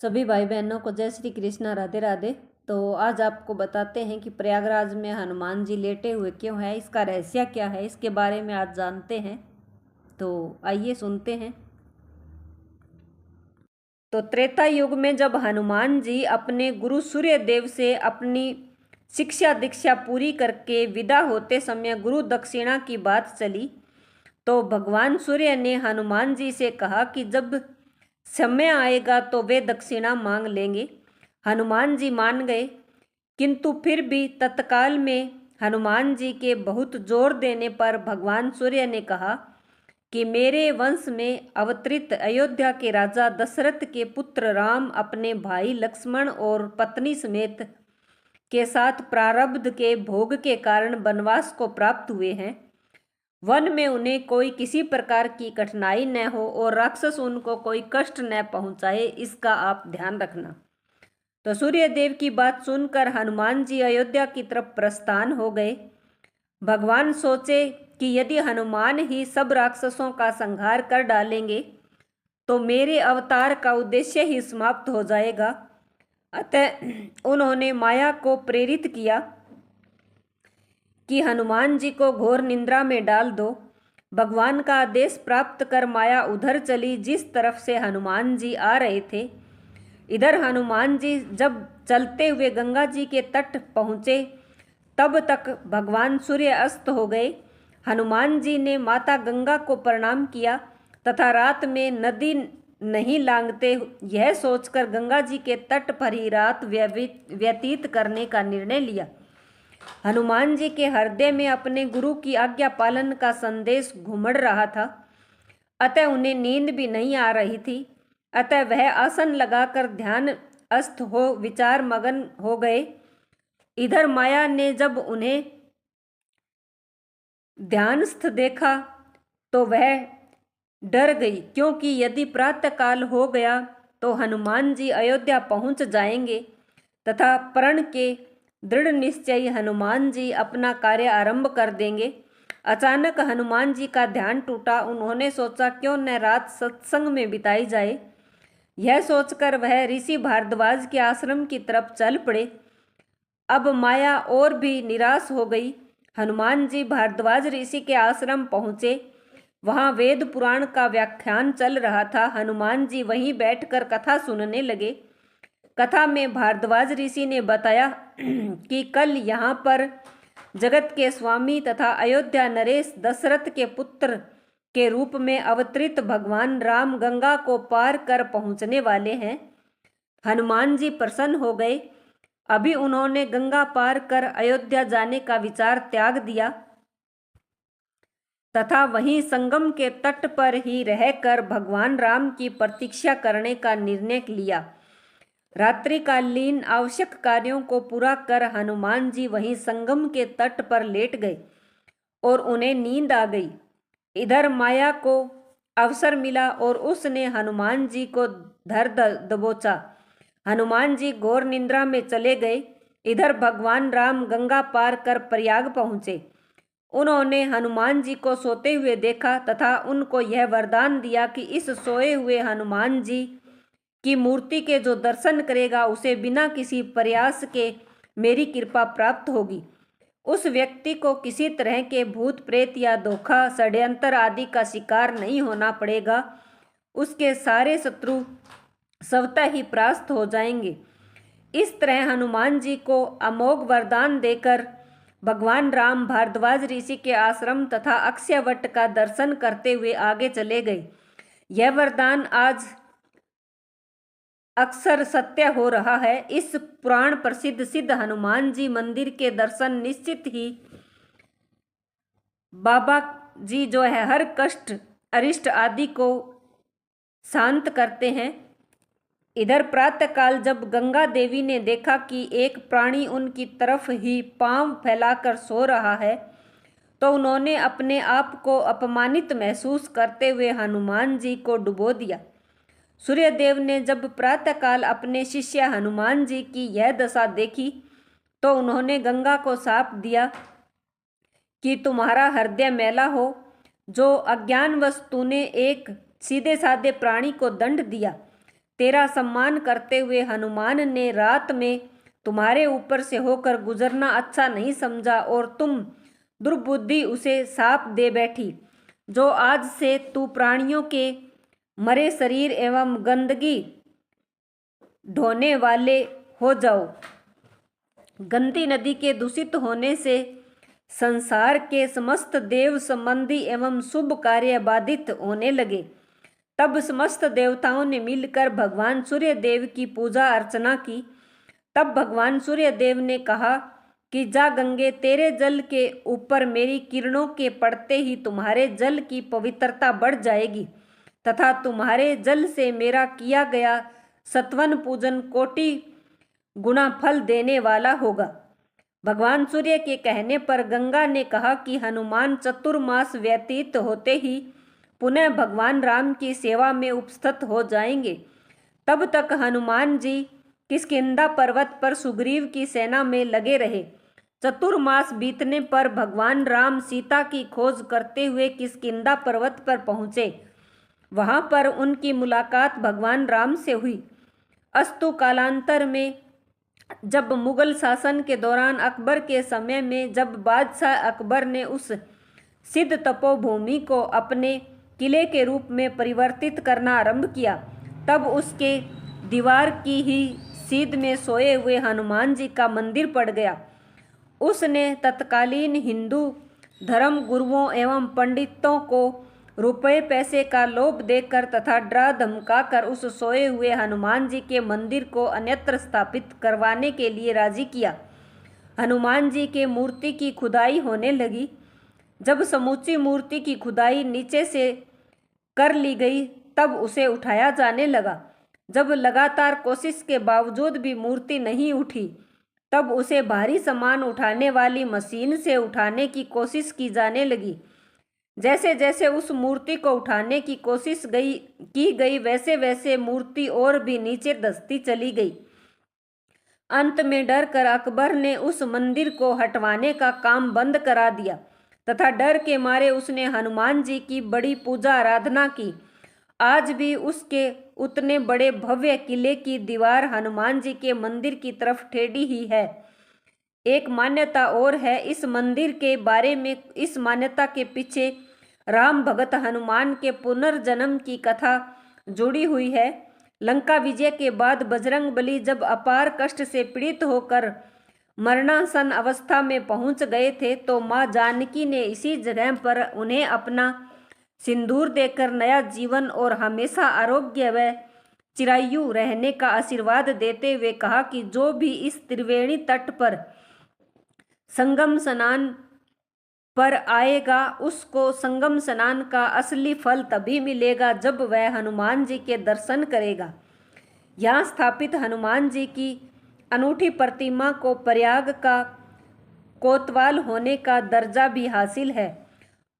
सभी भाई बहनों को जय श्री कृष्णा, राधे राधे। तो आज आपको बताते हैं कि प्रयागराज में हनुमान जी लेटे हुए क्यों है, इसका रहस्य क्या है, इसके बारे में आज जानते हैं। तो आइए सुनते हैं। तो त्रेता युग में जब हनुमान जी अपने गुरु सूर्य देव से अपनी शिक्षा दीक्षा पूरी करके विदा होते समय गुरु दक्षिणा की बात चली, तो भगवान सूर्य ने हनुमान जी से कहा कि जब समय आएगा तो वे दक्षिणा मांग लेंगे। हनुमान जी मान गए, किंतु फिर भी तत्काल में हनुमान जी के बहुत जोर देने पर भगवान सूर्य ने कहा कि मेरे वंश में अवतरित अयोध्या के राजा दशरथ के पुत्र राम अपने भाई लक्ष्मण और पत्नी समेत के साथ प्रारब्ध के भोग के कारण वनवास को प्राप्त हुए हैं। वन में उन्हें कोई किसी प्रकार की कठिनाई न हो और राक्षस उनको कोई कष्ट न पहुंचाए, इसका आप ध्यान रखना। तो सूर्य देव की बात सुनकर हनुमान जी अयोध्या की तरफ प्रस्थान हो गए। भगवान सोचे कि यदि हनुमान ही सब राक्षसों का संहार कर डालेंगे तो मेरे अवतार का उद्देश्य ही समाप्त हो जाएगा। अतः उन्होंने माया को प्रेरित किया कि हनुमान जी को घोर निंद्रा में डाल दो। भगवान का आदेश प्राप्त कर माया उधर चली जिस तरफ से हनुमान जी आ रहे थे। इधर हनुमान जी जब चलते हुए गंगा जी के तट पहुँचे तब तक भगवान सूर्य अस्त हो गए। हनुमान जी ने माता गंगा को प्रणाम किया तथा रात में नदी नहीं लांघते यह सोचकर गंगा जी के तट पर ही रात व्यतीत करने का निर्णय लिया। हनुमान जी के हृदय में अपने गुरु की आज्ञा पालन का संदेश घुमड़ रहा था, अतः उन्हें नींद भी नहीं आ रही थी। अतः वह आसन लगाकर ध्यान अस्त हो विचार मगन हो गए। इधर माया ने जब उन्हें ध्यानस्थ देखा तो वह डर गई, क्योंकि यदि प्रातःकाल हो गया तो हनुमान जी अयोध्या पहुंच जाएंगे तथा प्रण के दृढ़ निश्चयी हनुमान जी अपना कार्य आरंभ कर देंगे। अचानक हनुमान जी का ध्यान टूटा। उन्होंने सोचा क्यों न रात सत्संग में बिताई जाए। यह सोचकर वह ऋषि भारद्वाज के आश्रम की तरफ चल पड़े। अब माया और भी निराश हो गई। हनुमान जी भारद्वाज ऋषि के आश्रम पहुँचे। वहाँ वेद पुराण का व्याख्यान चल रहा था। हनुमान जी वहीं बैठकर कथा सुनने लगे। कथा में भारद्वाज ऋषि ने बताया कि कल यहाँ पर जगत के स्वामी तथा अयोध्या नरेश दशरथ के पुत्र के रूप में अवतरित भगवान राम गंगा को पार कर पहुँचने वाले हैं। हनुमान जी प्रसन्न हो गए। अभी उन्होंने गंगा पार कर अयोध्या जाने का विचार त्याग दिया तथा वहीं संगम के तट पर ही रहकर भगवान राम की प्रतीक्षा करने का निर्णय लिया। रात्रिकालीन आवश्यक कार्यों को पूरा कर हनुमान जी वहीं संगम के तट पर लेट गए और उन्हें नींद आ गई। इधर माया को अवसर मिला और उसने हनुमान जी को धर दबोचा। हनुमान जी घोर निंद्रा में चले गए। इधर भगवान राम गंगा पार कर प्रयाग पहुँचे। उन्होंने हनुमान जी को सोते हुए देखा तथा उनको यह वरदान दिया कि इस सोए हुए हनुमान जी की मूर्ति के जो दर्शन करेगा उसे बिना किसी प्रयास के मेरी कृपा प्राप्त होगी। उस व्यक्ति को किसी तरह के भूत प्रेत या धोखा षड्यंत्र आदि का शिकार नहीं होना पड़ेगा। उसके सारे शत्रु स्वतः ही परास्त हो जाएंगे। इस तरह हनुमान जी को अमोघ वरदान देकर भगवान राम भारद्वाज ऋषि के आश्रम तथा अक्षयवट का दर्शन करते हुए आगे चले गए। यह वरदान आज अक्सर सत्य हो रहा है। इस पुराण प्रसिद्ध सिद्ध हनुमान जी मंदिर के दर्शन निश्चित ही बाबा जी जो है हर कष्ट अरिष्ट आदि को शांत करते हैं। इधर प्रातःकाल जब गंगा देवी ने देखा कि एक प्राणी उनकी तरफ ही पांव फैलाकर सो रहा है तो उन्होंने अपने आप को अपमानित महसूस करते हुए हनुमान जी को डुबो दिया। सूर्यदेव ने जब प्रातःकाल अपने शिष्य हनुमान जी की यह दशा देखी तो उन्होंने गंगा को शाप दिया कि तुम्हारा हृदय मैला हो, जो अज्ञानवश तूने एक सीधे साधे प्राणी को दंड दिया। तेरा सम्मान करते हुए हनुमान ने रात में तुम्हारे ऊपर से होकर गुजरना अच्छा नहीं समझा और तुम दुर्बुद्धि उसे शाप दे बैठी। जो आज से तू प्राणियों के मरे शरीर एवं गंदगी ढोने वाले हो जाओ। गंदी नदी के दूषित होने से संसार के समस्त देव संबंधी एवं शुभ कार्य बाधित होने लगे। तब समस्त देवताओं ने मिलकर भगवान सूर्य देव की पूजा अर्चना की। तब भगवान सूर्य देव ने कहा कि जा गंगे, तेरे जल के ऊपर मेरी किरणों के पड़ते ही तुम्हारे जल की पवित्रता बढ़ जाएगी तथा तुम्हारे जल से मेरा किया गया सत्वन पूजन कोटि गुना फल देने वाला होगा। भगवान सूर्य के कहने पर गंगा ने कहा कि हनुमान चतुर्मास व्यतीत होते ही पुनः भगवान राम की सेवा में उपस्थित हो जाएंगे। तब तक हनुमान जी किष्किंधा पर्वत पर सुग्रीव की सेना में लगे रहे। चतुर्मास बीतने पर भगवान राम सीता की खोज करते हुए किष्किंधा पर्वत पर पहुँचे। वहां पर उनकी मुलाकात भगवान राम से हुई। अस्तु कालांतर में जब मुगल शासन के दौरान अकबर के समय में जब बादशाह अकबर ने उस सिद्ध तपोभूमि को अपने किले के रूप में परिवर्तित करना आरंभ किया, तब उसके दीवार की ही सीध में सोए हुए हनुमान जी का मंदिर पड़ गया। उसने तत्कालीन हिंदू धर्म गुरुओं एवं पंडितों को रुपए पैसे का लोभ देकर तथा डरा धमकाकर उस सोए हुए हनुमान जी के मंदिर को अन्यत्र स्थापित करवाने के लिए राजी किया। हनुमान जी के मूर्ति की खुदाई होने लगी। जब समूची मूर्ति की खुदाई नीचे से कर ली गई तब उसे उठाया जाने लगा। जब लगातार कोशिश के बावजूद भी मूर्ति नहीं उठी तब उसे भारी सामान उठाने वाली मशीन से उठाने की कोशिश की जाने लगी। जैसे जैसे उस मूर्ति को उठाने की कोशिश की गई वैसे वैसे मूर्ति और भी नीचे धंसती चली गई। अंत में डर कर अकबर ने उस मंदिर को हटवाने का काम बंद करा दिया तथा डर के मारे उसने हनुमान जी की बड़ी पूजा आराधना की। आज भी उसके उतने बड़े भव्य किले की दीवार हनुमान जी के मंदिर की तरफ टेढ़ी ही है। एक मान्यता और है इस मंदिर के बारे में। इस मान्यता के पीछे राम भगत हनुमान के पुनर्जन्म की कथा जुड़ी हुई है। लंका विजय के बाद बजरंगबली जब अपार कष्ट से पीड़ित होकर मरणासन अवस्था में पहुंच गए थे तो मां जानकी ने इसी जगह पर उन्हें अपना सिंदूर देकर नया जीवन और हमेशा आरोग्य व चिरायु रहने का आशीर्वाद देते हुए कहा कि जो भी इस त्रिवेणी तट पर संगम स्नान पर आएगा उसको संगम स्नान का असली फल तभी मिलेगा जब वह हनुमान जी के दर्शन करेगा। यहाँ स्थापित हनुमान जी की अनूठी प्रतिमा को प्रयाग का कोतवाल होने का दर्जा भी हासिल है।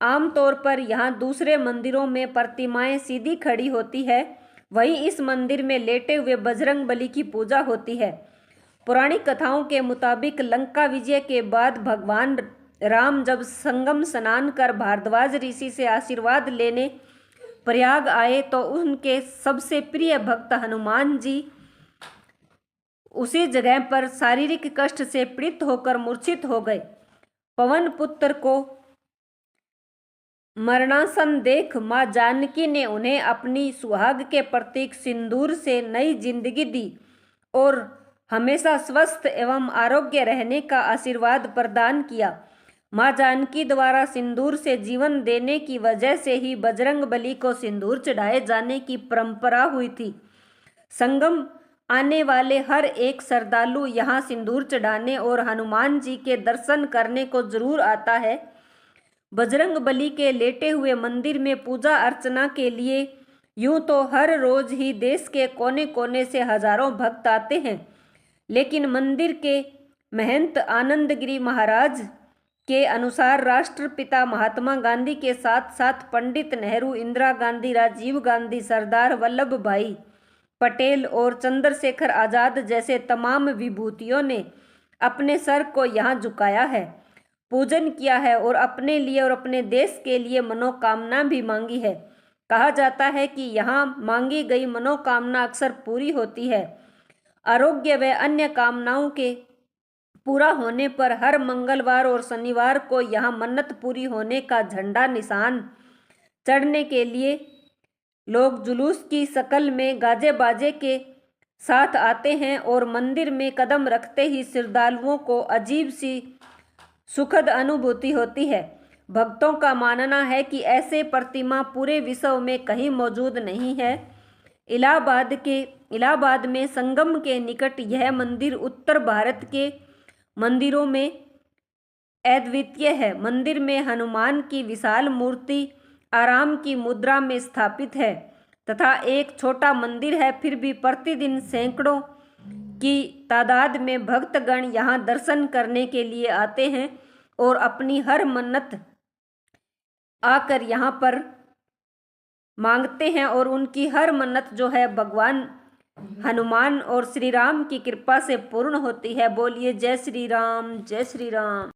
आमतौर पर यहाँ दूसरे मंदिरों में प्रतिमाएं सीधी खड़ी होती है, वहीं इस मंदिर में लेटे हुए बजरंगबली की पूजा होती है। पौराणिक कथाओं के मुताबिक लंका विजय के बाद भगवान राम जब संगम स्नान कर भारद्वाज ऋषि से आशीर्वाद लेने प्रयाग आए तो उनके सबसे प्रिय भक्त हनुमान जी उसी जगह पर शारीरिक कष्ट से पीड़ित होकर मूर्छित हो गए। पवन पुत्र को मरणासन देख मां जानकी ने उन्हें अपनी सुहाग के प्रतीक सिंदूर से नई जिंदगी दी और हमेशा स्वस्थ एवं आरोग्य रहने का आशीर्वाद प्रदान किया। मां जानकी द्वारा सिंदूर से जीवन देने की वजह से ही बजरंगबली को सिंदूर चढ़ाए जाने की परंपरा हुई थी। संगम आने वाले हर एक श्रद्धालु यहाँ सिंदूर चढ़ाने और हनुमान जी के दर्शन करने को जरूर आता है। बजरंगबली के लेटे हुए मंदिर में पूजा अर्चना के लिए यूं तो हर रोज ही देश के कोने कोने से हजारों भक्त आते हैं, लेकिन मंदिर के महंत आनंदगिरी महाराज के अनुसार राष्ट्रपिता महात्मा गांधी के साथ साथ पंडित नेहरू, इंदिरा गांधी, राजीव गांधी, सरदार वल्लभ भाई पटेल और चंद्रशेखर आजाद जैसे तमाम विभूतियों ने अपने सर को यहाँ झुकाया है, पूजन किया है और अपने लिए और अपने देश के लिए मनोकामना भी मांगी है। कहा जाता है कि यहाँ मांगी गई मनोकामना अक्सर पूरी होती है। आरोग्य व अन्य कामनाओं के पूरा होने पर हर मंगलवार और शनिवार को यहाँ मन्नत पूरी होने का झंडा निशान चढ़ने के लिए लोग जुलूस की शक्ल में गाजे बाजे के साथ आते हैं और मंदिर में कदम रखते ही श्रद्धालुओं को अजीब सी सुखद अनुभूति होती है। भक्तों का मानना है कि ऐसे प्रतिमा पूरे विश्व में कहीं मौजूद नहीं है। इलाहाबाद में संगम के निकट यह मंदिर उत्तर भारत के मंदिरों में अद्वितीय है। मंदिर में हनुमान की विशाल मूर्ति आराम की मुद्रा में स्थापित है तथा एक छोटा मंदिर है, फिर भी प्रतिदिन सैकड़ों की तादाद में भक्तगण यहाँ दर्शन करने के लिए आते हैं और अपनी हर मन्नत आकर यहाँ पर मांगते हैं और उनकी हर मन्नत जो है भगवान हनुमान और श्री राम की कृपा से पूर्ण होती है। बोलिए जय श्री राम, जय श्री राम।